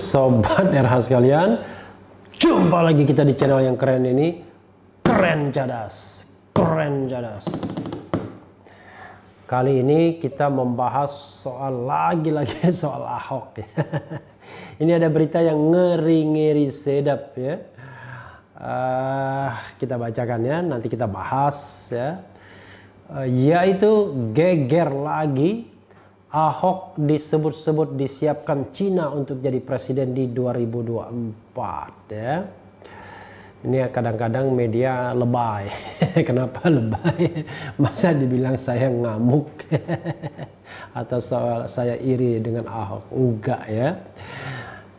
Sobat RH sekalian, jumpa lagi kita di channel yang keren ini. Keren Cadas, keren Cadas. Kali ini kita membahas lagi-lagi soal Ahok. Ini ada berita yang ngeri-ngeri sedap ya. Kita bacakan ya, nanti kita bahas ya. Yaitu geger lagi, Ahok disebut-sebut disiapkan Cina untuk jadi presiden di 2024 ya. Ini kadang-kadang media lebay. Kenapa lebay? Masa dibilang saya ngamuk atau saya iri dengan Ahok? Enggak ya.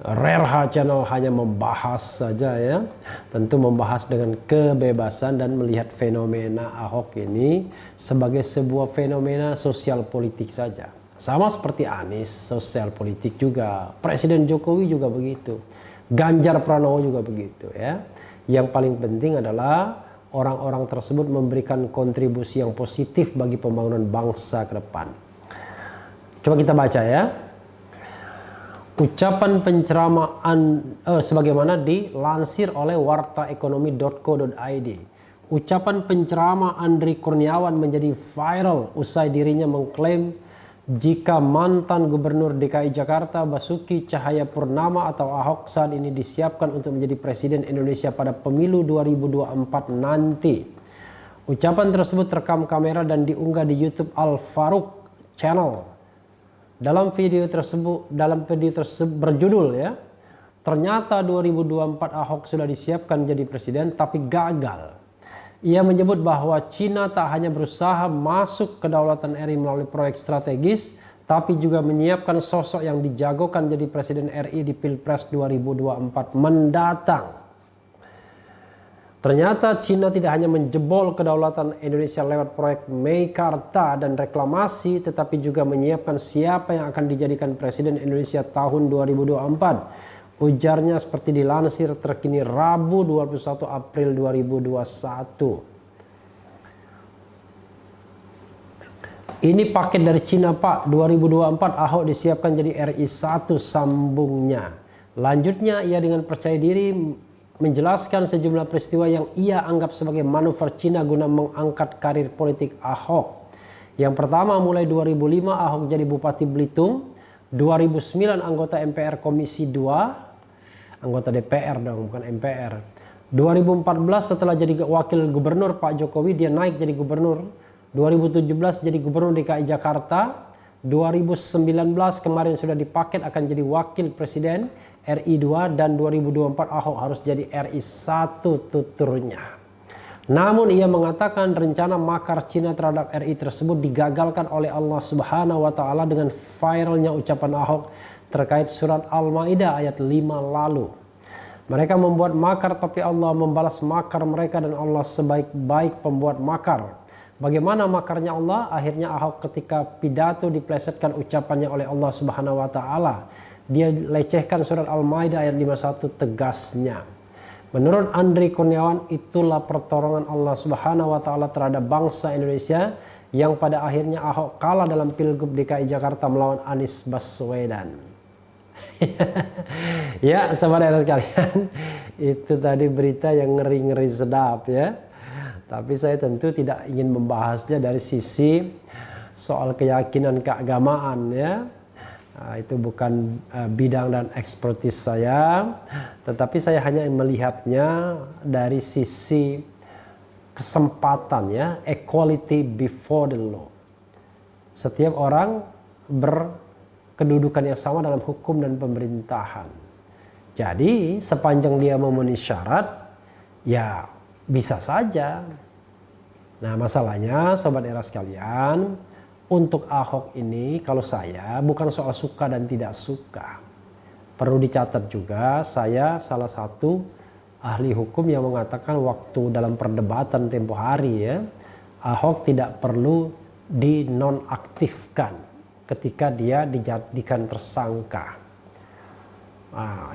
Rerha Channel hanya membahas saja ya. Tentu membahas dengan kebebasan dan melihat fenomena Ahok ini sebagai sebuah fenomena sosial politik saja. Sama seperti Anies, sosial politik juga. Presiden Jokowi juga begitu. Ganjar Pranowo juga begitu ya. Yang paling penting adalah orang-orang tersebut memberikan kontribusi yang positif bagi pembangunan bangsa ke depan. Coba kita baca ya. Ucapan penceramaan sebagaimana dilansir oleh wartaekonomi.co.id. Ucapan penceramah Andri Kurniawan menjadi viral usai dirinya mengklaim jika mantan Gubernur DKI Jakarta Basuki Cahayapurnama atau Ahok saat ini disiapkan untuk menjadi Presiden Indonesia pada pemilu 2024 nanti. Ucapan tersebut terekam kamera dan diunggah di YouTube Al Farouk Channel. Dalam video tersebut berjudul ya, ternyata 2024 Ahok sudah disiapkan jadi presiden tapi gagal. Ia menyebut bahwa Cina tak hanya berusaha masuk kedaulatan RI melalui proyek strategis, tapi juga menyiapkan sosok yang dijagokan jadi Presiden RI di Pilpres 2024 mendatang. Ternyata Cina tidak hanya menjebol kedaulatan Indonesia lewat proyek Meikarta dan reklamasi, tetapi juga menyiapkan siapa yang akan dijadikan Presiden Indonesia tahun 2024. Ujarnya seperti dilansir terkini Rabu 21 April 2021. Ini paket dari Cina Pak, 2024 Ahok disiapkan jadi RI 1 sambungnya. Lanjutnya ia dengan percaya diri menjelaskan sejumlah peristiwa yang ia anggap sebagai manuver Cina guna mengangkat karir politik Ahok. Yang pertama, mulai 2005 Ahok jadi Bupati Belitung, 2009 anggota MPR Komisi 2, anggota DPR dong, bukan MPR. 2014 setelah jadi wakil gubernur Pak Jokowi, dia naik jadi gubernur. 2017 jadi gubernur DKI Jakarta. 2019 kemarin sudah dipaket akan jadi wakil presiden RI 2 dan 2024 Ahok harus jadi RI 1 tuturnya. Namun ia mengatakan rencana makar Cina terhadap RI tersebut digagalkan oleh Allah Subhanahu wa taala dengan viralnya ucapan Ahok terkait surat Al-Maidah ayat 5 lalu. Mereka membuat makar tapi Allah membalas makar mereka dan Allah sebaik-baik pembuat makar. Bagaimana makarnya Allah? Akhirnya Ahok ketika pidato diplesetkan ucapannya oleh Allah Subhanahu wa taala. Dia lecehkan surat Al-Maidah ayat 51 tegasnya. Menurut Andri Kurniawan, itulah pertolongan Allah Subhanahu wa taala terhadap bangsa Indonesia yang pada akhirnya Ahok kalah dalam Pilgub DKI Jakarta melawan Anies Baswedan. Ya, saudara sekalian, itu tadi berita yang ngeri-ngeri sedap ya. Tapi saya tentu tidak ingin membahasnya dari sisi soal keyakinan keagamaan ya. Itu bukan bidang dan ekspertis saya, tetapi saya hanya melihatnya dari sisi kesempatan ya, equality before the law. Setiap orang berkedudukan yang sama dalam hukum dan pemerintahan. Jadi sepanjang dia memenuhi syarat, ya bisa saja. Nah masalahnya sobat era sekalian, untuk Ahok ini kalau saya bukan soal suka dan tidak suka. Perlu dicatat juga saya salah satu ahli hukum yang mengatakan waktu dalam perdebatan tempo hari ya, Ahok tidak perlu dinonaktifkan ketika dia dijadikan tersangka.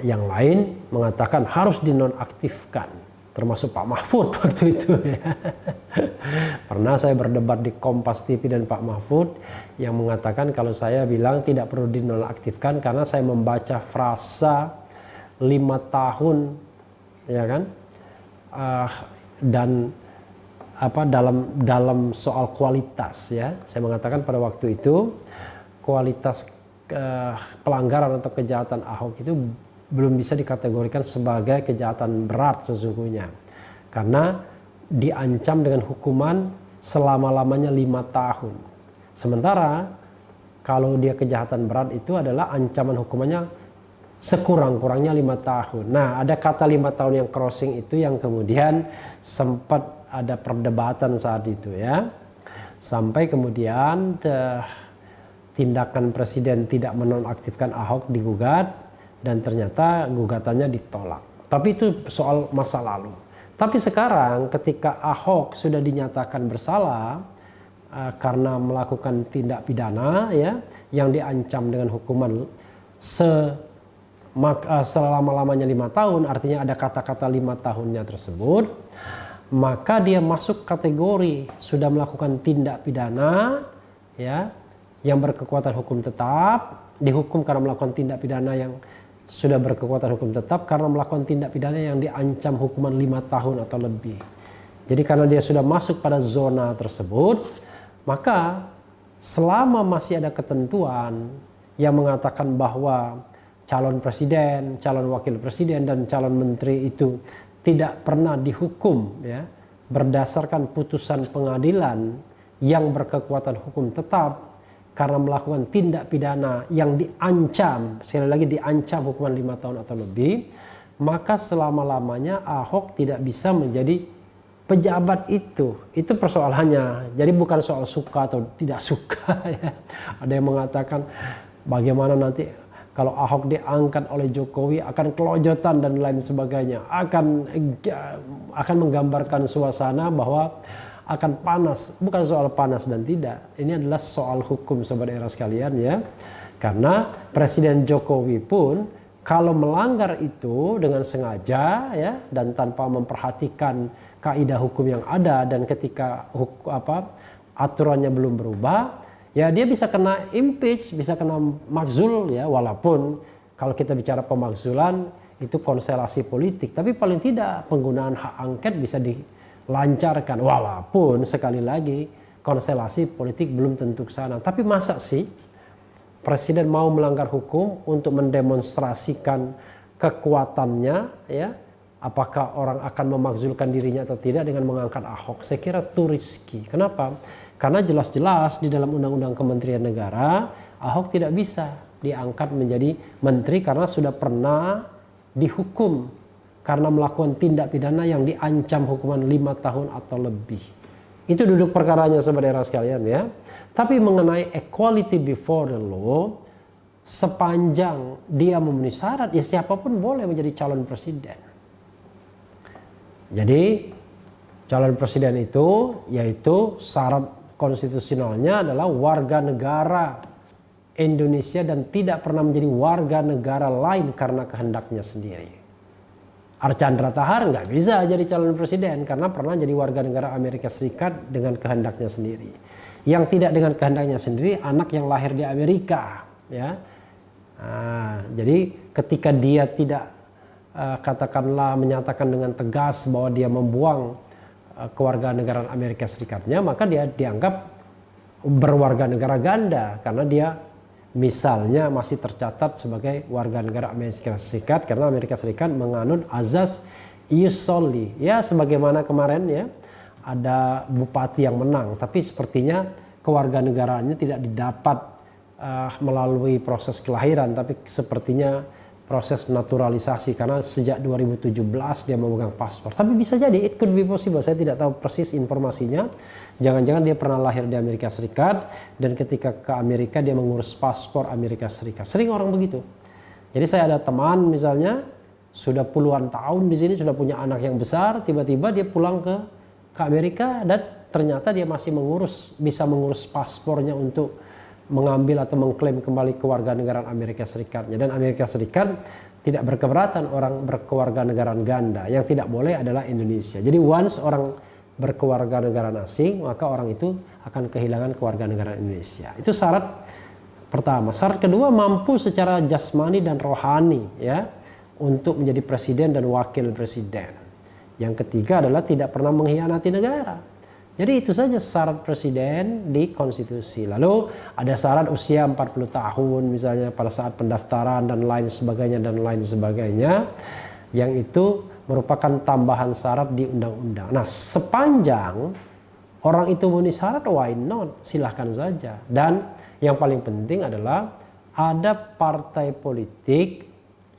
Yang lain mengatakan harus dinonaktifkan, termasuk Pak Mahfud waktu itu ya. Pernah saya berdebat di Kompas TV dan Pak Mahfud yang mengatakan kalau saya bilang tidak perlu dinonaktifkan karena saya membaca frasa tahun, ya kan? Dan dalam soal kualitas, ya, saya mengatakan pada waktu itu kualitas pelanggaran atau kejahatan Ahok itu belum bisa dikategorikan sebagai kejahatan berat sesungguhnya, karena diancam dengan hukuman selama-lamanya 5 tahun. Sementara kalau dia kejahatan berat itu adalah ancaman hukumannya sekurang-kurangnya 5 tahun. Nah, ada kata 5 tahun yang crossing itu yang kemudian sempat ada perdebatan saat itu, ya. Sampai kemudian tindakan presiden tidak menonaktifkan Ahok digugat dan ternyata gugatannya ditolak. Tapi itu soal masa lalu. Tapi sekarang ketika Ahok sudah dinyatakan bersalah karena melakukan tindak pidana, ya, yang diancam dengan hukuman selama-lamanya 5 tahun, artinya ada kata-kata 5 tahunnya tersebut, maka dia masuk kategori sudah melakukan tindak pidana, ya, yang berkekuatan hukum tetap, dihukum karena melakukan tindak pidana yang sudah berkekuatan hukum tetap karena melakukan tindak pidana yang diancam hukuman 5 tahun atau lebih. Jadi karena dia sudah masuk pada zona tersebut, maka selama masih ada ketentuan yang mengatakan bahwa calon presiden, calon wakil presiden, dan calon menteri itu tidak pernah dihukum, ya, berdasarkan putusan pengadilan yang berkekuatan hukum tetap karena melakukan tindak pidana yang diancam, sekali lagi diancam hukuman 5 tahun atau lebih, maka selama-lamanya Ahok tidak bisa menjadi pejabat itu. Itu persoalannya. Jadi bukan soal suka atau tidak suka, ya. Ada yang mengatakan bagaimana nanti kalau Ahok diangkat oleh Jokowi akan kelojotan dan lain sebagainya, akan menggambarkan suasana bahwa akan panas. Bukan soal panas dan tidak, ini adalah soal hukum, sobat era sekalian, ya. Karena Presiden Jokowi pun kalau melanggar itu dengan sengaja, ya, dan tanpa memperhatikan kaidah hukum yang ada, dan ketika aturannya belum berubah, ya dia bisa kena impeach, bisa kena makzul, ya, walaupun kalau kita bicara pemakzulan itu konstelasi politik, tapi paling tidak penggunaan hak angket bisa dilancarkan, walaupun sekali lagi konstelasi politik belum tentu ke sana. Tapi masa sih presiden mau melanggar hukum untuk mendemonstrasikan kekuatannya, ya? Apakah orang akan memakzulkan dirinya atau tidak dengan mengangkat Ahok? Saya kira itu risky. Kenapa? Karena jelas-jelas di dalam Undang-Undang Kementerian Negara, Ahok tidak bisa diangkat menjadi menteri karena sudah pernah dihukum karena melakukan tindak pidana yang diancam hukuman 5 tahun atau lebih. Itu duduk perkaranya, sobat era sekalian, ya. Tapi mengenai equality before the law, sepanjang dia memenuhi syarat, ya siapapun boleh menjadi calon presiden. Jadi calon presiden itu yaitu syarat konstitusionalnya adalah warga negara Indonesia dan tidak pernah menjadi warga negara lain karena kehendaknya sendiri. Archandra Tahar nggak bisa jadi calon presiden karena pernah jadi warga negara Amerika Serikat dengan kehendaknya sendiri. Yang tidak dengan kehendaknya sendiri anak yang lahir di Amerika, ya. Jadi ketika dia tidak katakanlah menyatakan dengan tegas bahwa dia membuang kewarganegaraan Amerika Serikatnya, maka dia dianggap berwarga negara ganda karena dia misalnya masih tercatat sebagai warga negara Amerika Serikat karena Amerika Serikat menganut azas ius soli. Ya, sebagaimana kemarin, ya, ada bupati yang menang tapi sepertinya kewarganegaraannya tidak didapat melalui proses kelahiran, tapi sepertinya proses naturalisasi karena sejak 2017 dia memegang paspor. Tapi bisa jadi, it could be possible, saya tidak tahu persis informasinya. Jangan-jangan dia pernah lahir di Amerika Serikat dan ketika ke Amerika dia mengurus paspor Amerika Serikat. Sering orang begitu. Jadi saya ada teman misalnya sudah puluhan tahun di sini, sudah punya anak yang besar, tiba-tiba dia pulang ke Amerika dan ternyata dia masih bisa mengurus paspornya untuk mengambil atau mengklaim kembali kewarganegaraan Amerika Serikatnya. Dan Amerika Serikat tidak berkeberatan orang berkewarganegaraan ganda. Yang tidak boleh adalah Indonesia. Jadi once orang berkewarganegaraan asing, maka orang itu akan kehilangan kewarganegaraan Indonesia. Itu syarat pertama. Syarat kedua, mampu secara jasmani dan rohani, ya, untuk menjadi presiden dan wakil presiden. Yang ketiga adalah tidak pernah mengkhianati negara. Jadi itu saja syarat presiden di konstitusi. Lalu ada syarat usia 40 tahun misalnya pada saat pendaftaran dan lain sebagainya yang itu merupakan tambahan syarat di undang-undang. Nah, sepanjang orang itu memenuhi syarat, why not? Silahkan saja. Dan yang paling penting adalah ada partai politik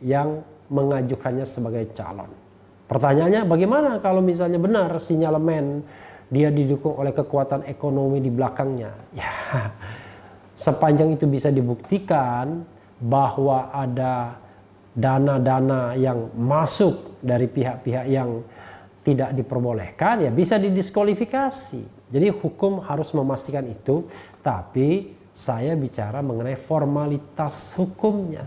yang mengajukannya sebagai calon. Pertanyaannya, bagaimana kalau misalnya benar sinyalemen dia didukung oleh kekuatan ekonomi di belakangnya? Ya, sepanjang itu bisa dibuktikan bahwa ada dana-dana yang masuk dari pihak-pihak yang tidak diperbolehkan, ya bisa didiskualifikasi. Jadi hukum harus memastikan itu, tapi saya bicara mengenai formalitas hukumnya.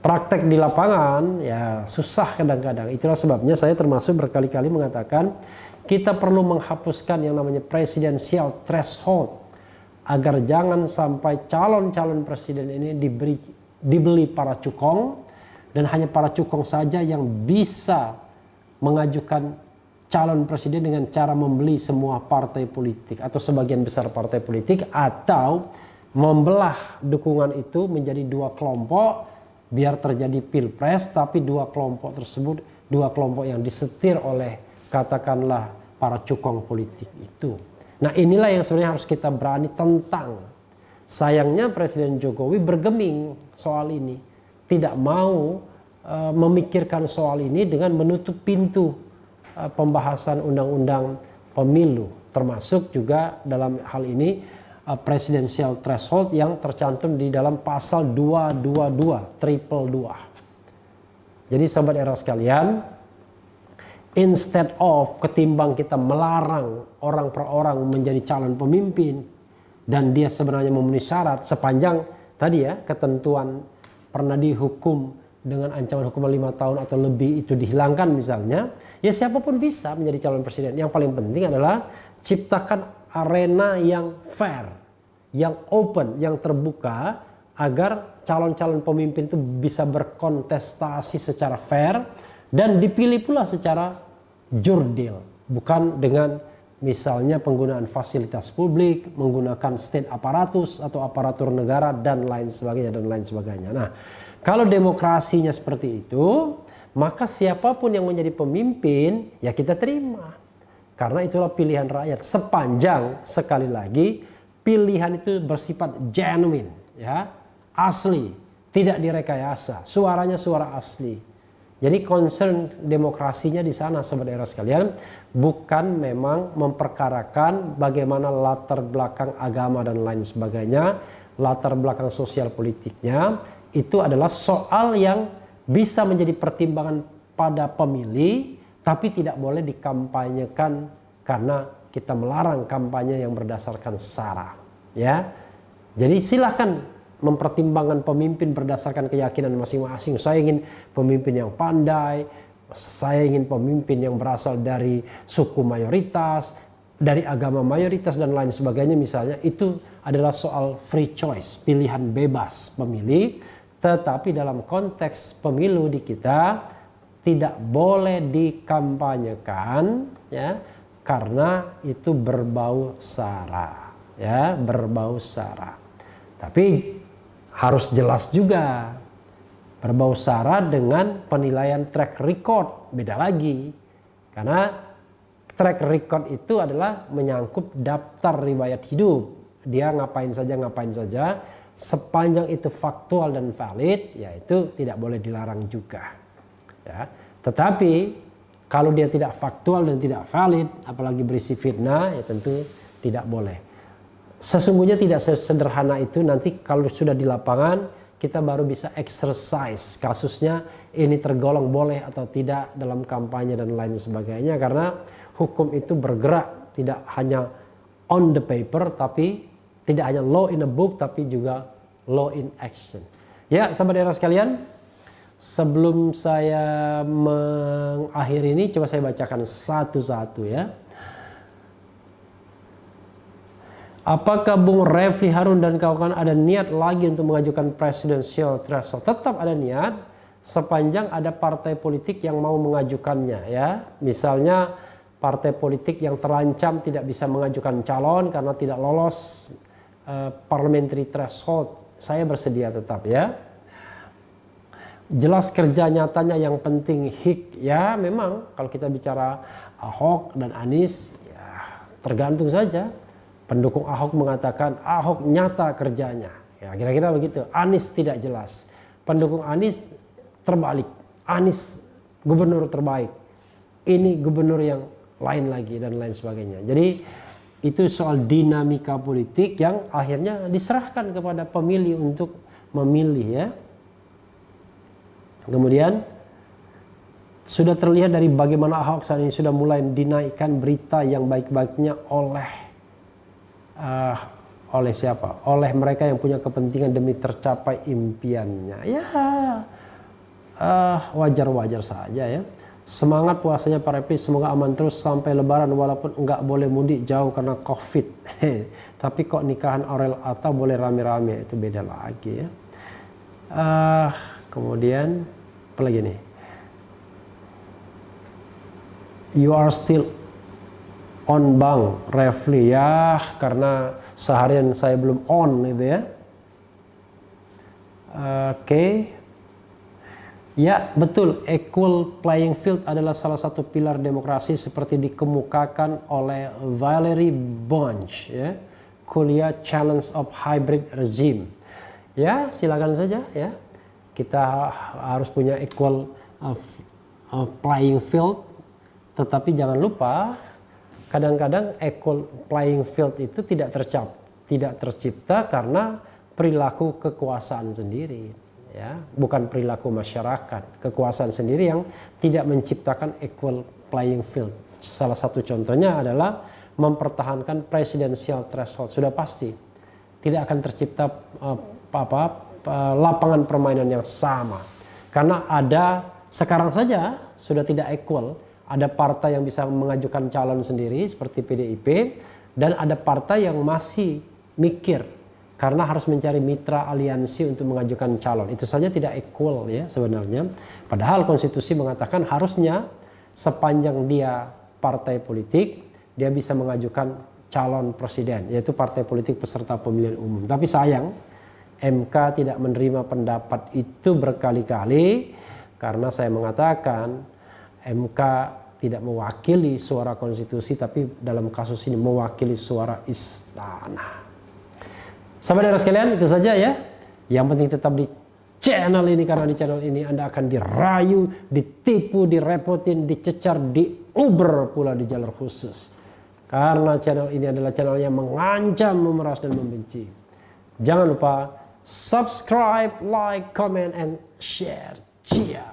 Praktek di lapangan ya susah kadang-kadang. Itulah sebabnya saya termasuk berkali-kali mengatakan kita perlu menghapuskan yang namanya presidential threshold agar jangan sampai calon-calon presiden ini dibeli para cukong dan hanya para cukong saja yang bisa mengajukan calon presiden dengan cara membeli semua partai politik atau sebagian besar partai politik, atau membelah dukungan itu menjadi dua kelompok biar terjadi pilpres, tapi dua kelompok tersebut dua kelompok yang disetir oleh katakanlah para cukong politik itu. Nah, inilah yang sebenarnya harus kita berani tentang. Sayangnya Presiden Jokowi bergeming soal ini, tidak mau memikirkan soal ini dengan menutup pintu pembahasan undang-undang pemilu, termasuk juga dalam hal ini presidential threshold yang tercantum di dalam pasal 222, triple 2. Jadi sahabat era sekalian, instead of ketimbang kita melarang orang per orang menjadi calon pemimpin dan dia sebenarnya memenuhi syarat sepanjang tadi ya ketentuan pernah dihukum dengan ancaman hukuman 5 tahun atau lebih itu dihilangkan misalnya, ya siapapun bisa menjadi calon presiden. Yang paling penting adalah ciptakan arena yang fair, yang open, yang terbuka, agar calon-calon pemimpin itu bisa berkontestasi secara fair dan dipilih pula secara jurdil, bukan dengan misalnya penggunaan fasilitas publik, menggunakan state apparatus atau aparatur negara dan lain sebagainya. Nah, kalau demokrasinya seperti itu, maka siapapun yang menjadi pemimpin ya kita terima. Karena itulah pilihan rakyat, sepanjang sekali lagi pilihan itu bersifat genuine, ya, asli, tidak direkayasa, suaranya suara asli. Jadi concern demokrasinya di sana sobat era sekalian, bukan memang memperkarakan bagaimana latar belakang agama dan lain sebagainya, latar belakang sosial politiknya. Itu adalah soal yang bisa menjadi pertimbangan pada pemilih, tapi tidak boleh dikampanyekan karena kita melarang kampanye yang berdasarkan sara, ya. Jadi silahkan mempertimbangkan pemimpin berdasarkan keyakinan masing-masing. Saya ingin pemimpin yang pandai, saya ingin pemimpin yang berasal dari suku mayoritas, dari agama mayoritas dan lain sebagainya misalnya. Itu adalah soal free choice, pilihan bebas pemilih. Tetapi dalam konteks pemilu di kita tidak boleh dikampanyekan, ya, karena itu berbau sara, ya, berbau sara. Tapi harus jelas juga, berbau sara dengan penilaian track record beda lagi, karena track record itu adalah menyangkut daftar riwayat hidup, dia ngapain saja. Sepanjang itu faktual dan valid, ya itu tidak boleh dilarang juga, ya. Tetapi kalau dia tidak faktual dan tidak valid, apalagi berisi fitnah, ya tentu tidak boleh. Sesungguhnya tidak sesederhana itu. Nanti kalau sudah di lapangan kita baru bisa exercise kasusnya ini tergolong boleh atau tidak dalam kampanye dan lain sebagainya, karena hukum itu bergerak tidak hanya on the paper, tapi tidak hanya law in a book, tapi juga law in action. Ya, sahabat era sekalian, sebelum saya mengakhiri ini, coba saya bacakan satu-satu ya. Apakah Bung Refli Harun dan kawan-kawan ada niat lagi untuk mengajukan presidential threshold? Tetap ada niat, sepanjang ada partai politik yang mau mengajukannya, ya. Misalnya partai politik yang terancam tidak bisa mengajukan calon karena tidak lolos parliamentary threshold, saya bersedia tetap, ya. Jelas kerja nyatanya yang penting hik, ya memang kalau kita bicara Ahok dan Anies, ya tergantung saja. Pendukung Ahok mengatakan Ahok nyata kerjanya, ya kira-kira begitu. Anies tidak jelas. Pendukung Anies terbalik, Anies gubernur terbaik, ini gubernur yang lain lagi dan lain sebagainya. Jadi itu soal dinamika politik yang akhirnya diserahkan kepada pemilih untuk memilih, ya. Kemudian sudah terlihat dari bagaimana Ahok saat ini sudah mulai dinaikkan berita yang baik-baiknya oleh siapa? Oleh mereka yang punya kepentingan demi tercapai impiannya. Ya, wajar-wajar saja, ya. Semangat puasanya para Epis, semoga aman terus sampai Lebaran walaupun enggak boleh mudik jauh karena COVID. Tapi kok nikahan Aurel Atta boleh rame-rame, itu beda lagi, ya. Kemudian apa lagi nih? You are still on bang, Refli, ya karena seharian saya belum on itu, ya. Oke. Ya betul, equal playing field adalah salah satu pilar demokrasi seperti dikemukakan oleh Valerie Bunch, ya. Kuliah Challenge of Hybrid Regime. Ya silakan saja, ya. Kita harus punya equal playing field, tetapi jangan lupa kadang-kadang equal playing field itu tidak tercipta karena perilaku kekuasaan sendiri, ya, bukan perilaku masyarakat. Kekuasaan sendiri yang tidak menciptakan equal playing field. Salah satu contohnya adalah mempertahankan presidensial threshold. Sudah pasti tidak akan tercipta lapangan permainan yang sama, karena ada sekarang saja sudah tidak equal. Ada partai yang bisa mengajukan calon sendiri seperti PDIP, dan ada partai yang masih mikir karena harus mencari mitra aliansi untuk mengajukan calon. Itu saja tidak equal, ya sebenarnya. Padahal konstitusi mengatakan harusnya sepanjang dia partai politik, dia bisa mengajukan calon presiden, yaitu partai politik peserta pemilihan umum. Tapi sayang, MK tidak menerima pendapat itu berkali-kali karena saya mengatakan MK tidak mewakili suara konstitusi, tapi dalam kasus ini mewakili suara istana. Sahabat daerah sekalian, itu saja, ya. Yang penting tetap di channel ini, karena di channel ini Anda akan dirayu, ditipu, direpotin, dicecar, diuber pula di jalur khusus. Karena channel ini adalah channel yang mengancam, memeras, dan membenci. Jangan lupa subscribe, like, comment, and share. Cia.